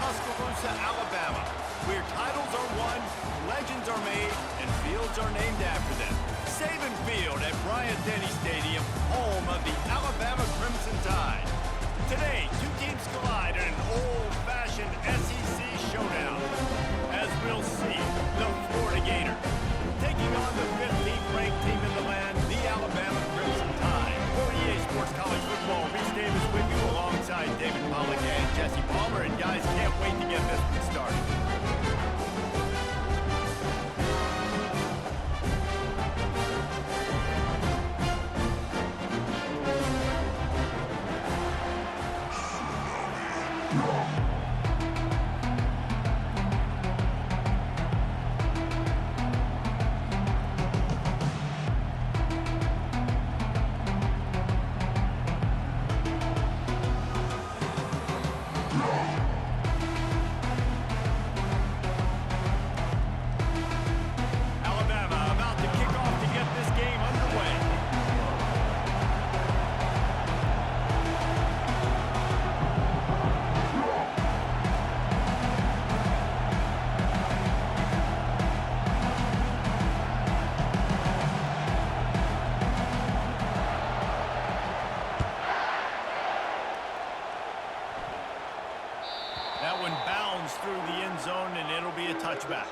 Tuscaloosa, Alabama, where titles are won, legends are made, and fields are named after them. Saban Field at Bryant-Denny Stadium, home of the Alabama Crimson Tide. Today, two teams collide in an old-fashioned SEC showdown. As we'll see, the Florida Gators taking on the 15th ranked team in the land, the Alabama Crimson Tide. For EA Sports College Football, Reese Davis with you alongside David Pollack and Jesse Palmer. And guys, can't wait to get this one started. That one bounds through the end zone, and it'll be a touchback.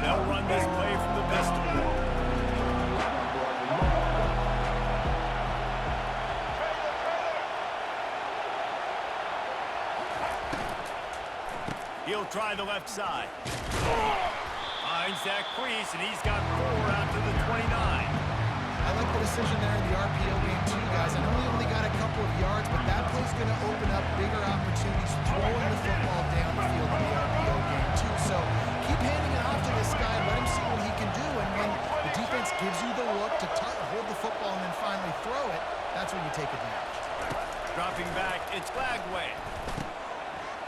They'll run this play from the pistol. He'll try the left side. Finds that crease, and he's got 4 out to the 29. I like the decision there in the RPO game too, guys. I know he only got a couple of yards, but that play's going to open up bigger opportunities throwing the football down the field in the RPO game too. So keep handing it off to this guy. Let him see what he can do. And when the defense gives you the look to hold the football and then finally throw it, that's when you take advantage. Dropping back, it's Lagway.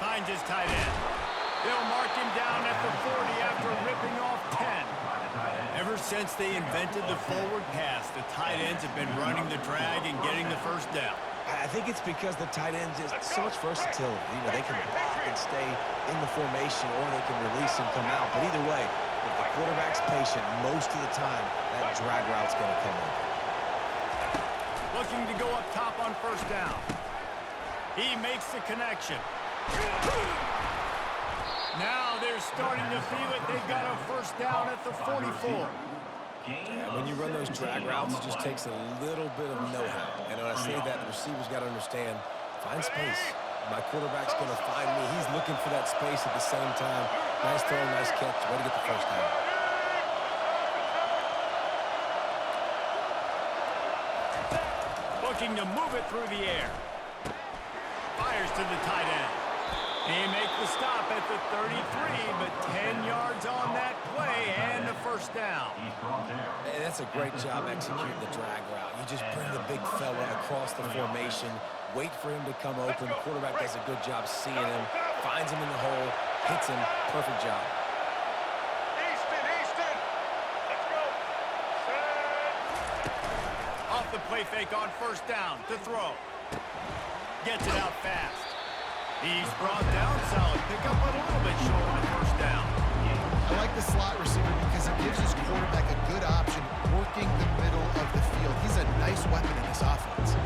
Finds his tight end. They'll mark him down at the 40 after ripping off 10. Ever since they invented the forward pass, the tight ends have been running the drag and getting the first down. I think it's because the tight ends is so much versatility. You know, they can block and stay in the formation, or they can release and come out. But either way, if the quarterback's patient, most of the time, that drag route's going to come in. Looking to go up top on first down. He makes the connection. Now they're starting to feel it. They've got a first down at the 44. Yeah, when you run those drag routes, it just takes a little bit of know-how. And when I say that, the receiver's got to understand, find space. My quarterback's going to find me. He's looking for that space at the same time. Nice throw, nice catch. Way to get the first down. Looking to move it through the air. Fires to the tight end. He makes the stop at the 33, but 10 yards on that play and a first down. And that's a great job executing the drag route. You just bring the big fella across the formation, wait for him to come open. The quarterback does a good job seeing him, finds him in the hole, hits him. Perfect job. Easton, let's go. Off the play fake on first down to throw. Gets it out fast. He's brought down solid. Pick up a little bit short on first down. I like the slot receiver because it gives his quarterback a good option working the middle of the field. He's a nice weapon in this offense.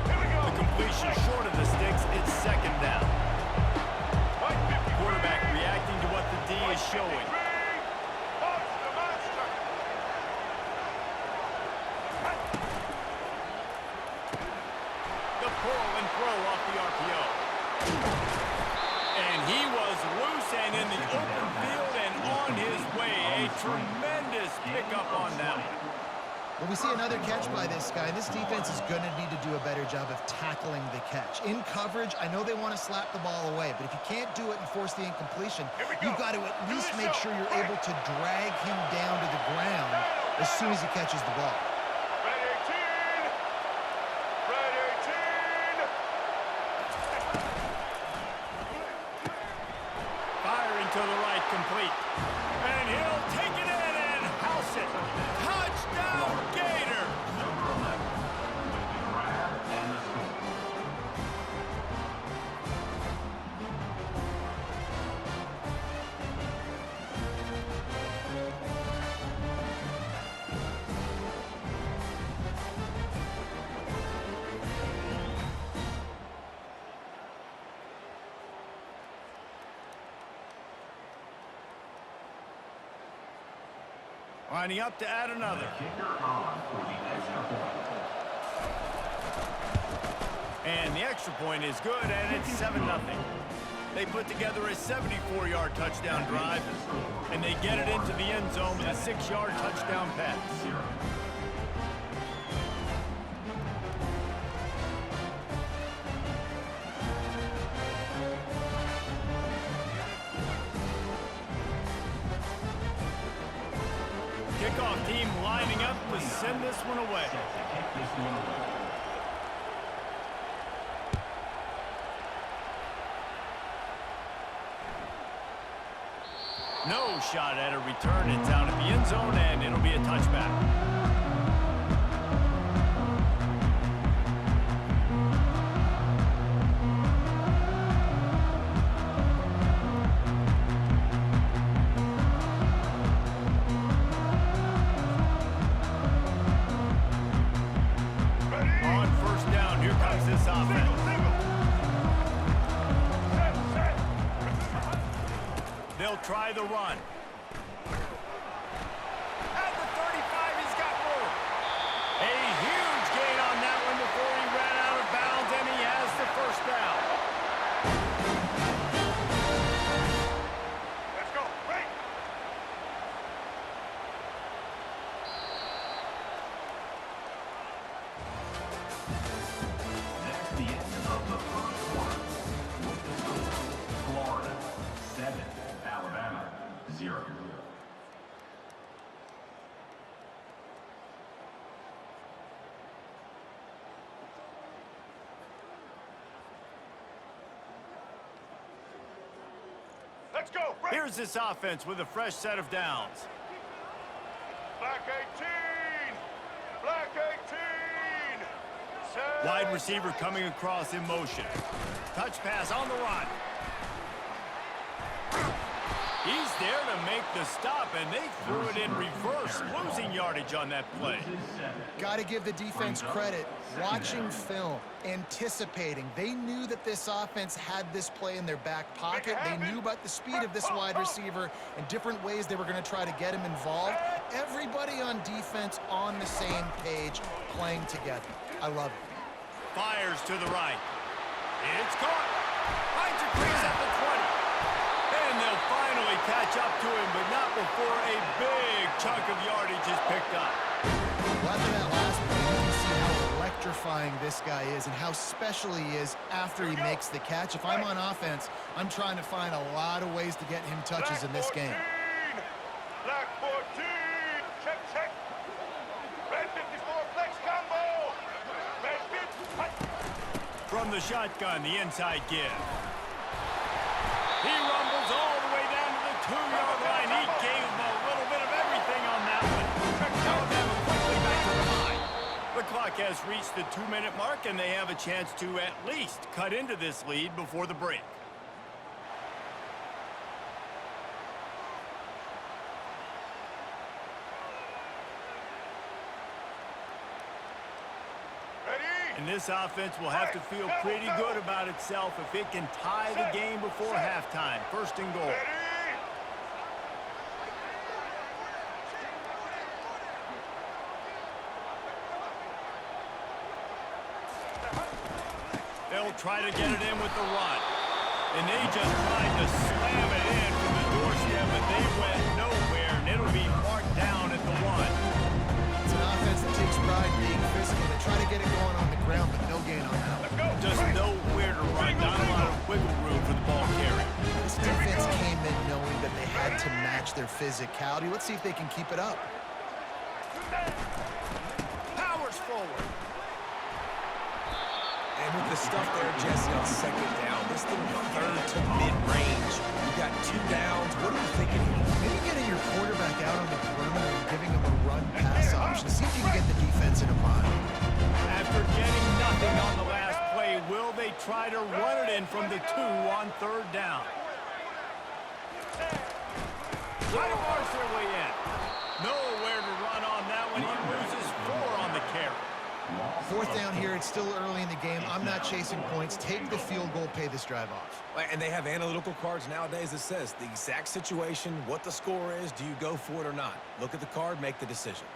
The completion short of the sticks. It's second down. Quarterback reacting to what the D is showing. Off the RPO. And he was loose and in the open field and on his way. A tremendous pickup on that one. Well, we see another catch by this guy, and this defense is going to need to do a better job of tackling the catch. In coverage, I know they want to slap the ball away, but if you can't do it and force the incompletion, you've got to at least make sure you're able to drag him down to the ground as soon as he catches the ball. Red 18! Red 18! Firing to the right, complete. And he'll take it in and house it. Touchdown, Gator! Lining up to add another. And the extra point is good, and it's 7-0. They put together a 74-yard touchdown drive, and they get it into the end zone with a 6-yard touchdown pass. Kickoff team lining up to send this one away. No shot at a return. It's out of the end zone, and it'll be a touchback. On first down, here comes this offense. They'll try the run. At the 35, he's got room. A huge gain on that one before he ran out of bounds, and he has the first down. Let's go. Break! That's the end of the first quarter. With the score, Florida 7, Alabama 0. Let's go. Break! Here's this offense with a fresh set of downs. Black 18! Black 18! Set. Wide receiver coming across in motion. Touch pass on the run. He's there to make the stop, and they threw it in reverse, losing yardage on that play. Got to give the defense credit. Watching film, anticipating. They knew that this offense had this play in their back pocket. They knew about the speed of this wide receiver and different ways they were going to try to get him involved. Everybody on defense on the same page, playing together. I love it. Fires to the right. It's caught. Finds a crease at the 20. And they'll finally catch up to him, but not before a big chunk of yardage is picked up. Well, after that last play, you can see how electrifying this guy is and how special he is after he makes the catch. If I'm on offense, I'm trying to find a lot of ways to get him touches in this game. Black 14! Check, check! Red 54, flex combo! Red 50... From the shotgun, the inside give. He rumbles all the way down to the 2-yard line. He gave him a little bit of everything on that one. Alabama quickly back to the line. The clock has reached the 2-minute mark, and they have a chance to at least cut into this lead before the break. And this offense will have to feel pretty good about itself if it can tie the game before halftime. First and goal. They'll try to get it in with the run. And they just tried to slam it in from the doorstep, but they went nowhere, and it'll be marked down at the 1. It's an offense that tried being physical. They try to get it going on the ground, but no gain on that one. Just nowhere to run, not a lot of wiggle room for the ball carrier. This defense came in knowing that they had to match their physicality. Let's see if they can keep it up. Powers forward. And with the stuff there, Jesse, on second down, this little third to mid-range, you got 2 downs. What are you thinking here? Maybe getting your quarterback out on the perimeter and giving him a run-pass option. See if you can get the defense in a bind. After getting nothing on the last play, will they try to run it in from the 2 on third down? Try to march their way in. Nowhere to run on that one. He loses 4 on the carry. Fourth down here. It's still early in the game. I'm not chasing points. Take the field goal, pay this drive off. And they have analytical cards nowadays that says the exact situation, what the score is, do you go for it or not? Look at the card, make the decision.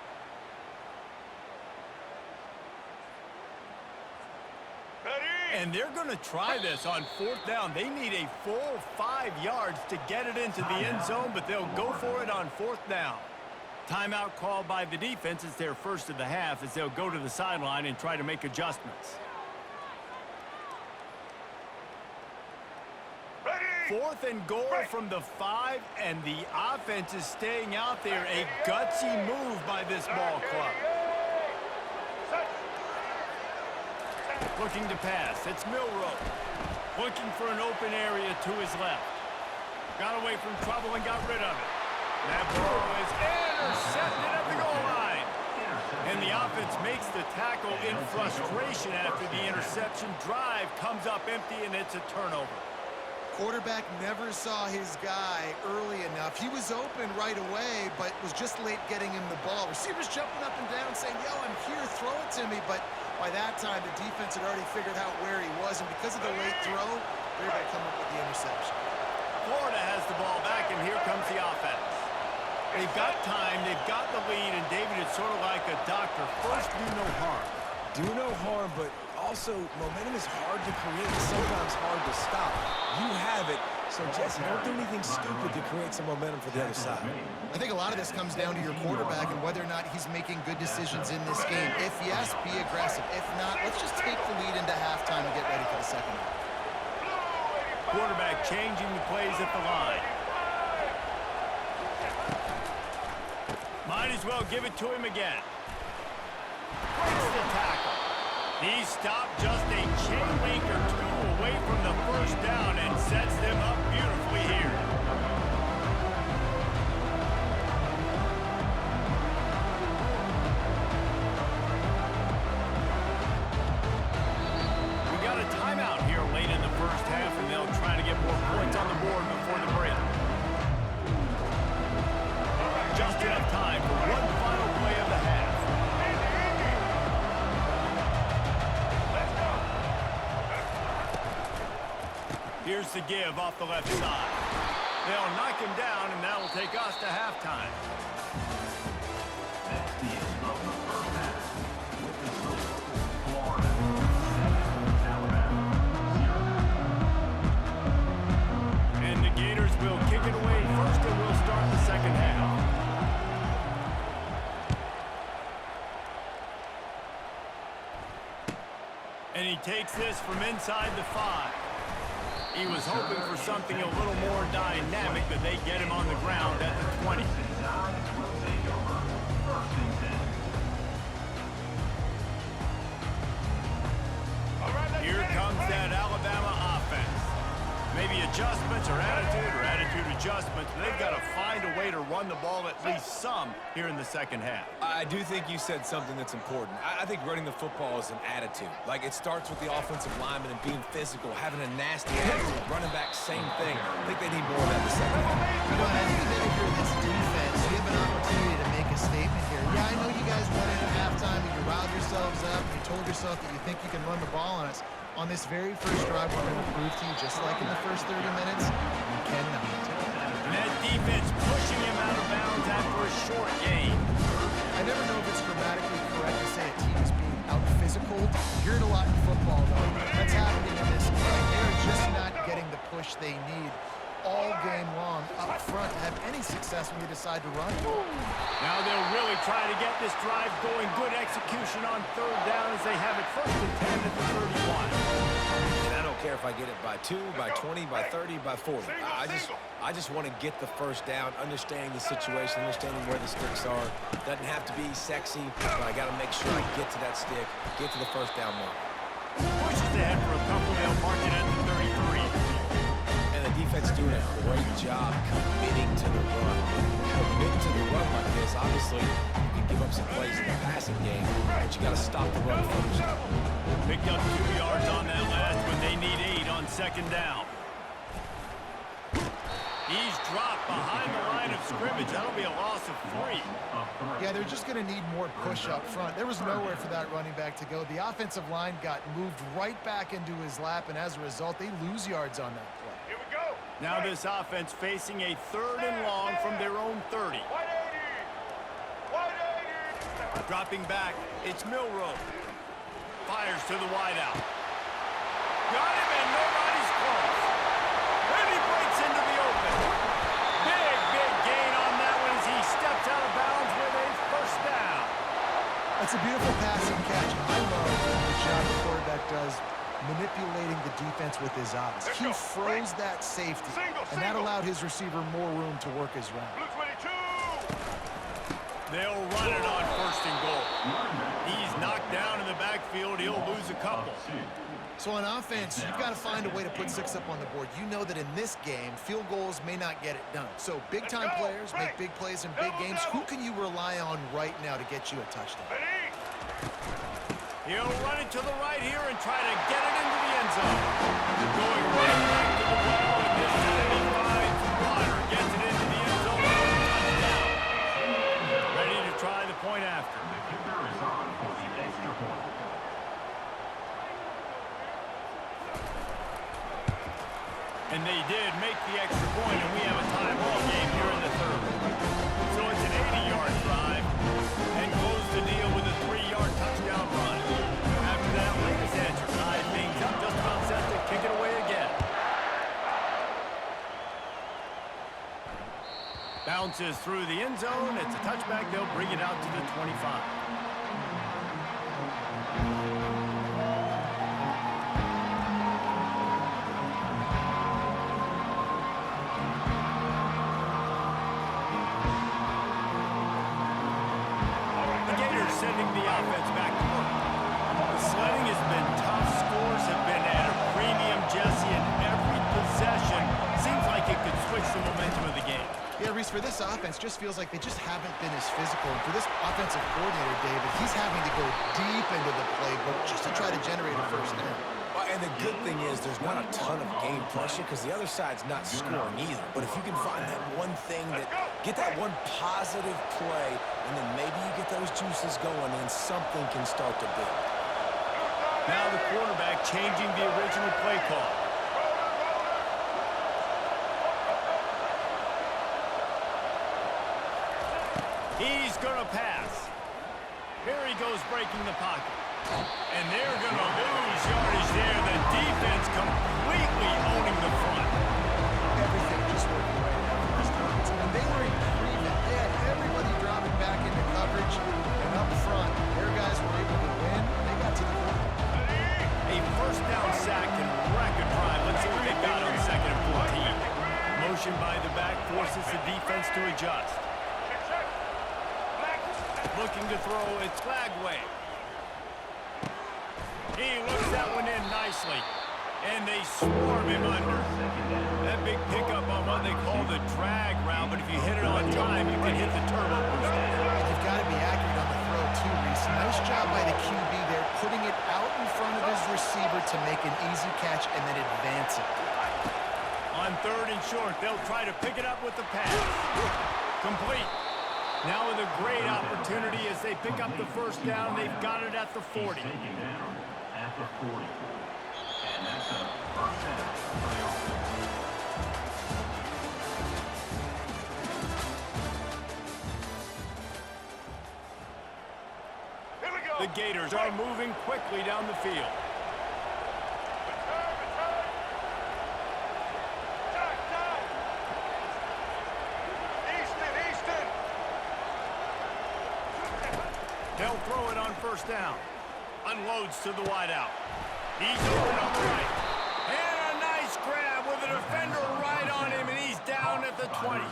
And they're going to try this on fourth down. They need a full 5 yards to get it into the end zone, but they'll go for it on fourth down. Timeout called by the defense. It's their first of the half as they'll go to the sideline and try to make adjustments. Fourth and goal from the 5, and the offense is staying out there. A gutsy move by this ball club. Looking to pass. It's Milroe. Looking for an open area to his left. Got away from trouble and got rid of it. That ball is intercepted at the goal line. And the offense makes the tackle in frustration after the interception. Drive comes up empty, and it's a turnover. Quarterback never saw his guy early enough. He was open right away, but was just late getting him the ball. Receivers jumping up and down saying, yo, I'm here, throw it to me. But by that time, the defense had already figured out where he was, and because of the late throw, they're going to come up with the interception. Florida has the ball back, and here comes the offense. They've got time, they've got the lead, and David, it's sort of like a doctor. First, do no harm. Do no harm, but also momentum is hard to create and sometimes hard to stop. You have it, so Jesse, don't do anything stupid to create some momentum for the other side. I think a lot of this comes down to your quarterback and whether or not he's making good decisions in this game. If yes, be aggressive. If not, let's just take the lead into halftime and get ready for the second half. Quarterback changing the plays at the line. Might as well give it to him again. Breaks the tackle. He stopped just a chain link or 2 away from the first down and sets them up beautifully here. We got a timeout here late in the first half, and they'll try to get more points on the board before the break. Just enough time for one final play of the half. Here's the give off the left side. They'll knock him down, and that will take us to halftime. That's the end of the first half. With the score, Florida 7, Alabama 0. And the Gators will kick it away first, and we'll start the second half. And he takes this from inside the 5. He was hoping for something a little more dynamic, but they get him on the ground at the 20. Here comes that Alabama offense. Maybe adjustments or attitude adjustments. They've got to find a way to run the ball at least some here in the second half. I do think you said something that's important. I think running the football is an attitude. Like, it starts with the offensive lineman and being physical, having a nasty attitude. Running back, same thing. I think they need more of that in the second half. You know, and I think that if you're this defense, you have an opportunity to make a statement here. Yeah, I know you guys went in at halftime and you riled yourselves up and you told yourself that you think you can run the ball on us. On this very first drive, we're going to prove to you, just like in the first 30 minutes, you cannot. And that defense pushing him out of bounds after a short gain. I never know if it's grammatically correct to say a team is being out-physical. You hear it a lot in football, though. That's happening in this game. They're just not getting the push they need. all game long up front to have any success when they decide to run. Now they'll really try to get this drive going. Good execution on third down as they have it first and 10 at the 31. And I don't care if I get it by 2, by 20, by 30, by 40. I just want to get the first down, understanding the situation, understanding where the sticks are. Doesn't have to be sexy, but I got to make sure I get to that stick, get to the first down mark. Pushes ahead for a couple. They'll mark it at the 33. And the defense doing a great job committing to the run. Commit to the run like this. Obviously, you can give up some plays in the passing game, but you got to stop the run first. Picked up 2 yards on that last one. They need 8 on second down. He's dropped behind the line of scrimmage. That'll be a loss of 3. Yeah, they're just going to need more push up front. There was nowhere for that running back to go. The offensive line got moved right back into his lap, and as a result, they lose yards on that play. Here we go. Now this offense facing a 3rd and long from their own 30. 180. Dropping back, it's Milroe. Fires to the wideout. Got him, and nobody's close. And he breaks into the open. Big gain on that one as he steps out of bounds with a first down. That's a beautiful passing catch. I love the job the quarterback does manipulating the defense with his eyes. He froze that safety, and that allowed his receiver more room to work his route. Blue 22. They'll run it on first and goal. He's knocked down in the backfield. He'll lose a couple. So on offense, you've got to find a way to put 6 up on the board. You know that in this game, field goals may not get it done. So big-time players make big plays in big games. Who can you rely on right now to get you a touchdown? He'll run it to the right here and try to get it into the end zone. Going right back to the ball, and this time he finds Bonner. Gets it into the end zone. Touchdown. Ready to try the point after. The kicker is on for the extra point. And they did make the extra point, and we have a tie ball game here in the 3rd. So it's an 80-yard drive, and close the deal with a 3-yard touchdown run. After that latest answer, tie things up, just about set to kick it away again. Bounces through the end zone. It's a touchback. They'll bring it out to the 25. Sending the offense back to work. The sledding has been tough. Scores have been at a premium, Jesse, and every possession seems like it could switch the momentum of the game. Yeah, Reese, for this offense, just feels like they just haven't been as physical. And for this offensive coordinator, David, he's having to go deep into the playbook just to try to generate a first down. And the good thing is there's not a ton of game pressure because the other side's not scoring either. But if you can find that one thing, get that one positive play, and then maybe you get those juices going and something can start to build. Now the quarterback changing the original play call. He's going to pass. Here he goes breaking the pocket. And they're going to lose yardage there. The defense completely owning the front. Everything just working right now for this defense. And they were improving. They had everybody dropping back into coverage. And up front, their guys were able to win. They got to the quarterback. A first down sack and record drive. Let's see what they got on 2nd and 14. Motion by the back forces the defense to adjust. Looking to throw, it's Flagway. He looks that one in nicely. And they swarm him under. That big pickup on what they call the drag route, but if you hit it on time, you can hit the turbo boost. You've got to be accurate on the throw, too, Reese. Nice job by the QB there, putting it out in front of his receiver to make an easy catch and then advance it. On 3rd and short, they'll try to pick it up with the pass. Complete. Now with a great opportunity as they pick up the first down. They've got it at the 40. Taken down at the 40. And that's a first down for the offense. Here we go. The Gators are moving quickly down the field. Return. throw it on first down. Unloads to the wideout. He's open on the right. And a nice grab with a defender right on him, and he's down at the 20.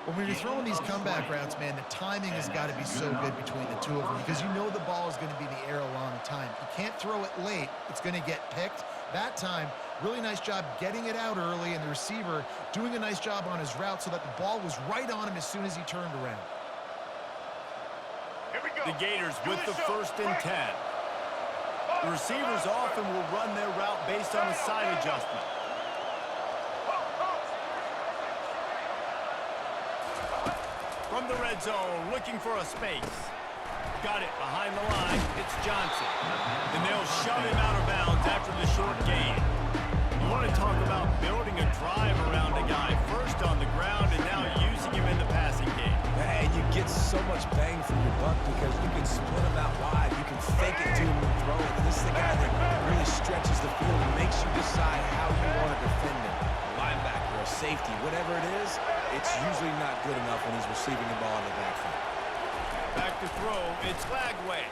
Well, when you're throwing these comeback routes, man, the timing has got to be so good between the two of them because you know the ball is going to be in the air a long time. You can't throw it late. It's going to get picked. That time, really nice job getting it out early, and the receiver doing a nice job on his route so that the ball was right on him as soon as he turned around. Here we go. The Gators Do with the the show. 1st and 10. The receivers often will run their route based on a side adjustment. From the red zone, looking for a space. Got it behind the line. It's Johnson. And they'll shove him out of bounds after the short gain. You want to talk about building a drive around a guy, first on the ground and now using him in the passing game. And you get so much bang for your buck because you can split him out wide. You can fake it to him and throw it. This is the guy that really stretches the field and makes you decide how you want to defend him. A linebacker, a safety, whatever it is, it's usually not good enough when he's receiving the ball in the backfield. Back to throw, it's Lagway.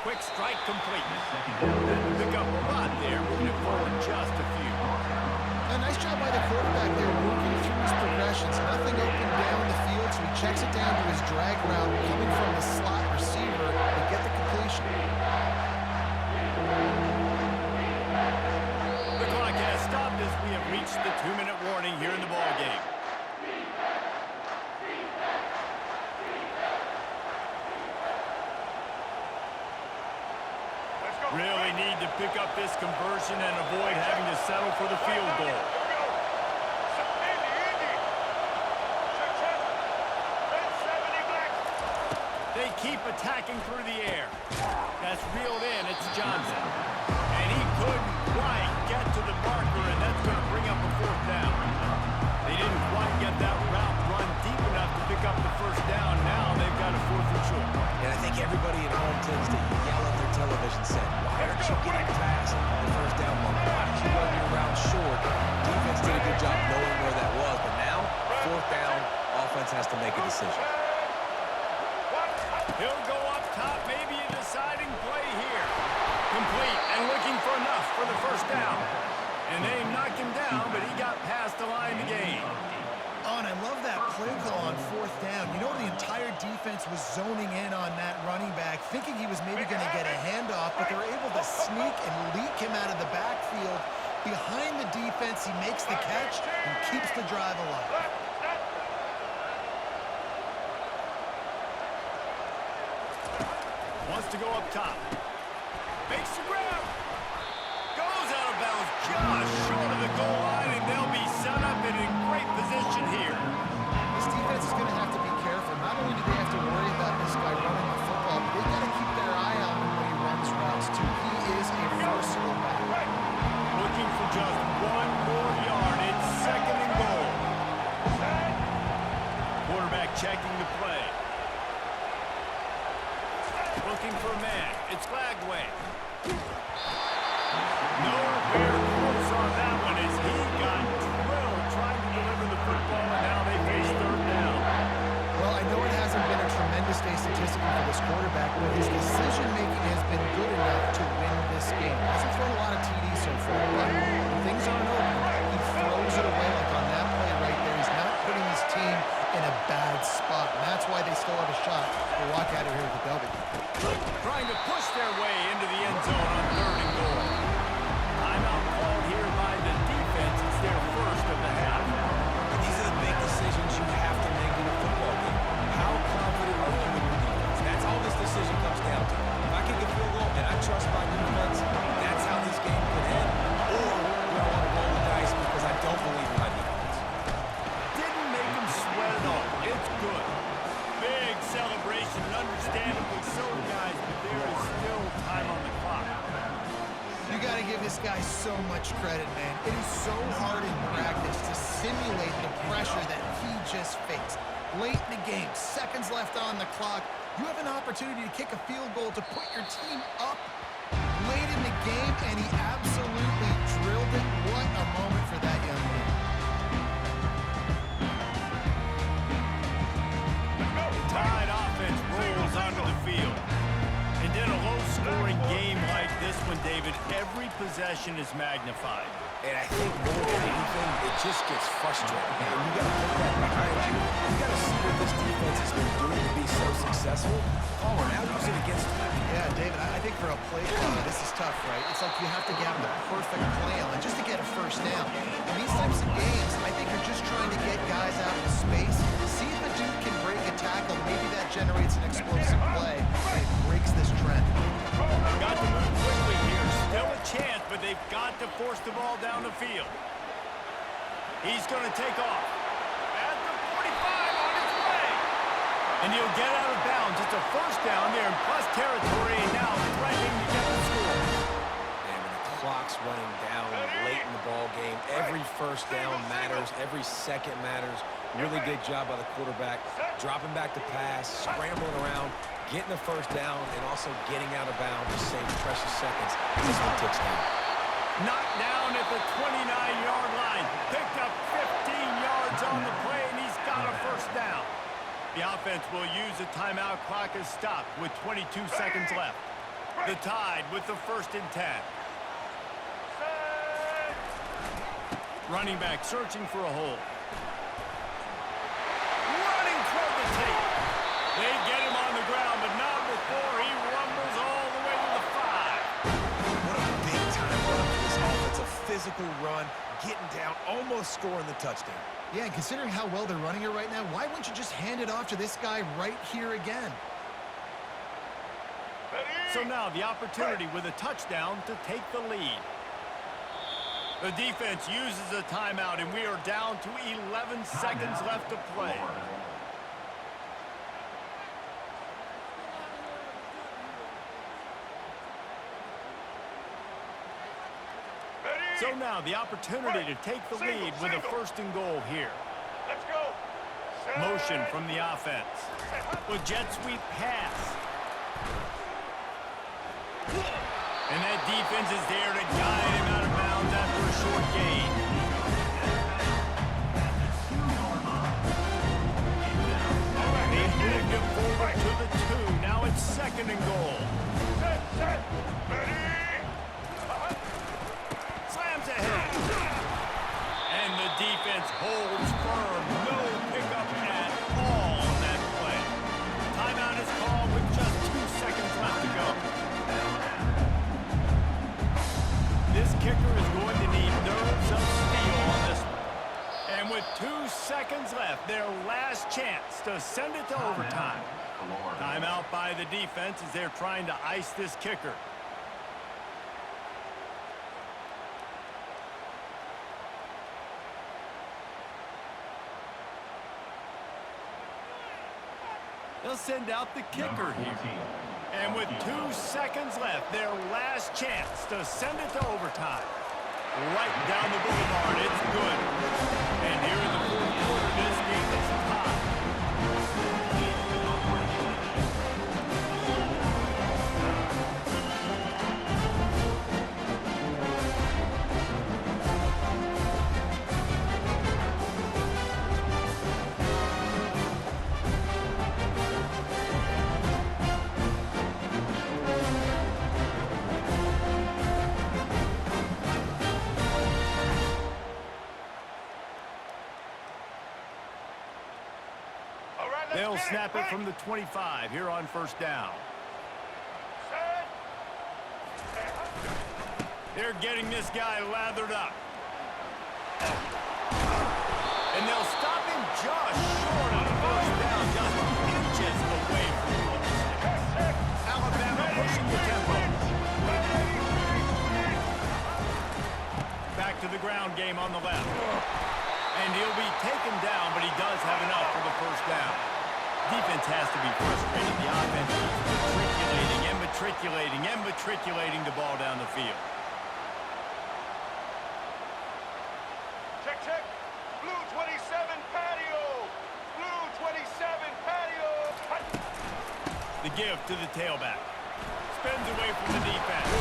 Quick strike complete. Pick up a lot there, moving it forward just a few. A nice job by the quarterback there, working through his progressions. Nothing open down the field, so he checks it down to his drag route, coming from the slot receiver to get the completion. The clock has stopped as we have reached the 2-minute warning here in the ballgame. Really need to pick up this conversion and avoid having to settle for the field goal. They keep attacking through the air. That's reeled in. It's Johnson. And he couldn't quite get to the marker, and that's going to bring up a 4th down. They didn't quite get that route run deep enough to pick up the 1st down. Now they've got a 4th and short. And I think everybody at home tends to yell at their television set, why aren't you getting past the 1st down mark? Why did you run your route short? Defense did a good job knowing where that was, but now, 4th down, offense has to make a decision. He'll go up top, maybe a deciding play here. Complete and looking for enough for the 1st down. And they knocked him down, but he got past the line to gain. Oh, and I love that play call on 4th down. You know, the entire defense was zoning in on that running back, thinking he was maybe going to get a handoff, but they're able to sneak and leak him out of the backfield. Behind the defense, he makes the catch and keeps the drive alive. Wants to go up top. Makes the grab. Goes out of bounds just short of the goal line, and they'll be set up in a great position here. This defense is going to have to be careful. Not only do they have to worry about this guy running the football, but they got to keep their eye on him when he runs routes, too. He is a versatile back. Looking for just 1 more yard. It's 2nd and goal. Quarterback checking the play. Looking for a man. It's Lagway. Nowhere close on that one as he got drilled trying to deliver the football, and now they face 3rd down. Well, I know it hasn't been a tremendous day statistically for this quarterback, but his decision-making has been good enough to win this game. He hasn't thrown a lot of TDs so far, but when things aren't open, he throws it away like on that play right there. He's not putting his team in a bad spot, and that's why they still have a shot to walk out of here with a W. Trying to push their way into the end zone on 3rd and goal. Timeout called here by the defense. It's their 1st of the half. And these are the big decisions you have to make in a football game. How confident are you in your defense? That's all this decision comes down to. If I can get a field goal and I trust my defense, that's how this game could end. Or do I want to roll the dice because I don't believe in my defense? Didn't make him sweat at all. It's good. Big celebration, and understandably so, guys, but there is still time on the clock. You got to give this guy so much credit, man. It is so hard in practice to simulate the pressure that he just faced. Late in the game, seconds left on the clock, you have an opportunity to kick a field goal to put your team up late in the game, and he absolutely drilled it. What a moment for that young man. The Tide offense rolls onto the field. every possession is magnified. And I think more than anything, it just gets frustrating. And you got to put that behind you. You got to see what this defense has been doing to be so successful. Oh, and now use it against them. Yeah, David, I think for a play caller, this is tough, right? It's like you have to have the perfect plan just to get a first down. In these types of games, I think you're just trying to get guys out in space, see if a dude can break a tackle. Maybe that generates an explosive play, and it breaks this trend. Got to move quickly here. Still a chance, but they've got to force the ball down the field. He's going to take off. At the 45 on his way. And he'll get out of bounds. It's a first down there in plus territory, and now threatening to get the score. And when the clock's running down late in the ball game, every first down matters. Every second matters. Really good job by the quarterback. Dropping back to pass, scrambling around, getting the first down, and also getting out of bounds to save precious seconds. This one ticks down. Knocked down at the 29-yard line. Picked up 15 yards on the play, and he's got a first down. The offense will use a timeout. Clock is stopped with 22 seconds left. The Tide with the 1st and 10. Running back searching for a hole. Running toward the tape. They get him on the ground, but not before he rumbles all the way to the 5. What a big-time run for this offense. A physical run, getting down, almost scoring the touchdown. Yeah, and considering how well they're running it right now, why wouldn't you just hand it off to this guy right here again? So now the opportunity with a touchdown to take the lead. The defense uses a timeout, and we are down to 11 seconds left to play. So now the opportunity to take the lead with a 1st and goal here. Let's go. Motion from the offense. With jet sweep pass. And that defense is there to guide him out of bounds after a short gain. They've moved him forward to the 2. Now it's 2nd and goal. Set. Ready. Slams ahead. And the defense holds firm. No pickup at all on that play. Timeout is called with just 2 seconds left to go. This kicker is going to need nerves of steel on this one. And with 2 seconds left, their last chance to send it to overtime. Timeout by the defense as they're trying to ice this kicker. They'll send out the kicker here. And with 2 seconds left, their last chance to send it to overtime. Right down the boulevard, it's good. And here in the 4th quarter, this game is tied. They'll snap it from the 25 here on 1st down. They're getting this guy lathered up. And they'll stop him just short of the 1st down, just inches away from the sticks. Alabama pushing the tempo. Back to the ground game on the left. And he'll be taken down, but he does have enough for the 1st down. Defense has to be frustrated. The offense keeps matriculating the ball down the field. Check. Blue 27 patio. Blue 27 patio. The give to the tailback. Spins away from the defense.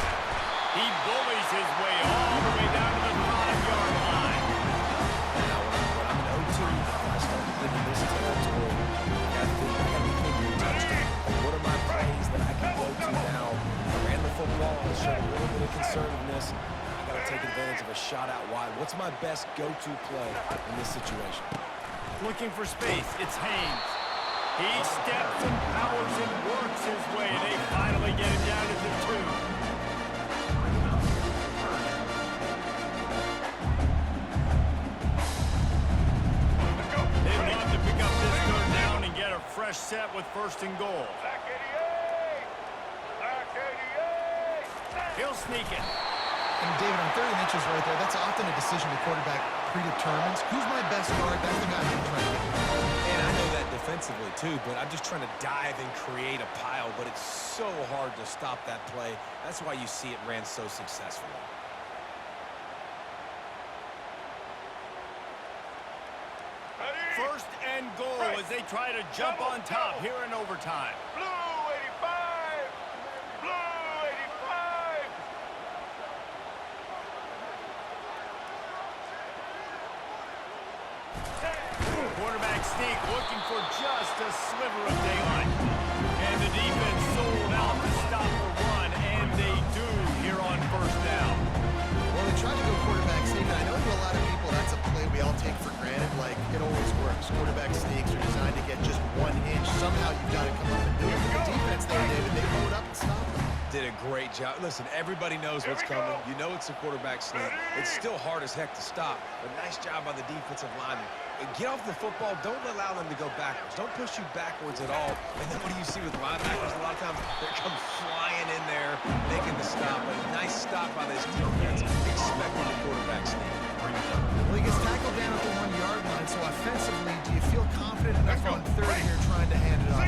He bullies his way all the way down to the 5-yard line. Now, when I'm an 0-2, I start to think in this territory. I got to be thinking touchdown. Like, what are my plays that I can go to now? I ran the football. I showed a little bit of conservative listen, I got to take advantage of a shot out wide. What's my best go-to play in this situation? Looking for space, it's Haynes. He steps and powers and works his way, and they finally get him down to the 2. They'd love to pick up this third down and get a fresh set with 1st and goal. Back 88! Back 88! He'll sneak it. And David, on 3rd and inches right there, that's often a decision the quarterback predetermines. Who's my best guard? That's the guy I'm trying to get. And I know that defensively too, but I'm just trying to dive and create a pile, but it's so hard to stop that play. That's why you see it ran so successfully. Ready? 1st and goal as they try to jump on top here in overtime. Blue 85! Blue 85! Quarterback sneak looking for just a sliver of daylight. And the defense sold out to stop the run, and they do here on 1st down. Well, they tried to go quarterback sneak, and I know to a lot of people that's a play we all take for granted. Like, it always works. Quarterback sneaks are designed to get just 1 inch. Somehow you've got to come up and do it. But the defense there, David, they load up and stop them. Did a great job. Listen, everybody knows what's coming. You know it's a quarterback sneak. It's still hard as heck to stop, but nice job by the defensive lineman. And get off the football. Don't allow them to go backwards. Don't push you backwards at all. And then what do you see with linebackers a lot of times? They come flying in there, making the stop. A nice stop by this defense, expecting the quarterback sneak. Well, he gets tackled down at the 1-yard line, so offensively, do you feel confident enough on 3rd here trying to hand it off?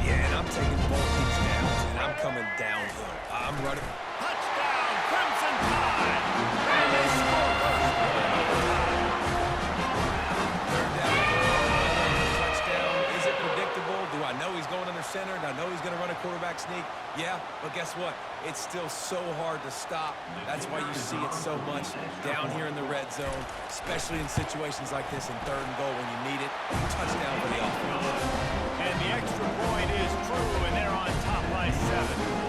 Yeah, and I'm taking both these downs, and I'm coming downhill. I'm running. Touchdown, Crimson Tide! And they score first. Third down, touchdown. Is it predictable? Do I know he's going under center? Do I know he's going to run a quarterback sneak? Yeah, but guess what? It's still so hard to stop. That's why you see it so much down here in the red zone, especially in situations like this in 3rd and goal when you need it. Touchdown for the offense. And the extra point is true, and they're on top by 7.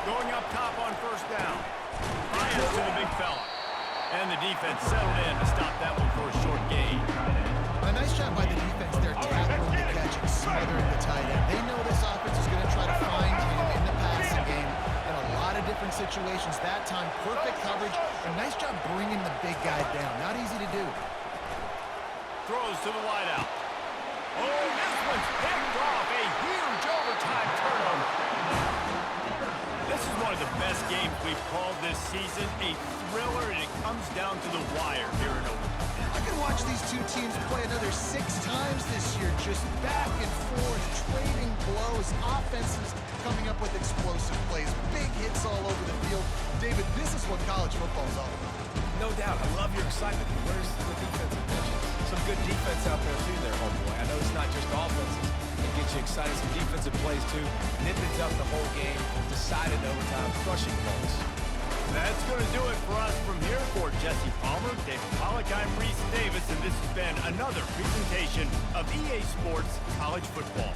Going up top on 1st down. Fires to the big fella. And the defense settled in to stop that one for a short gain. A nice job by the defense there, tackling the catch and smothering the tight end. They know this offense is going to try to find him in the passing game in a lot of different situations. That time, perfect coverage. A nice job bringing the big guy down. Not easy to do. Throws to the wideout. Oh, this one's picked off. A huge overtime turnover. This is one of the best games we've called this season. A thriller, and it comes down to the wire here in overtime. I can watch these two teams play another 6 times this year, just back and forth, trading blows, offenses coming up with explosive plays, big hits all over the field. David, this is what college football is all about. No doubt. I love your excitement. Where's the defensive pitches? Some good defense out there, too, there, homeboy. I know it's not just offenses. It gets you excited. Some defensive plays, too. Nipped it up the whole game. Decided overtime. Crushing balls. That's going to do it for us from here. For Jesse Palmer, David Pollack, I'm Reese Davis, and this has been another presentation of EA Sports College Football.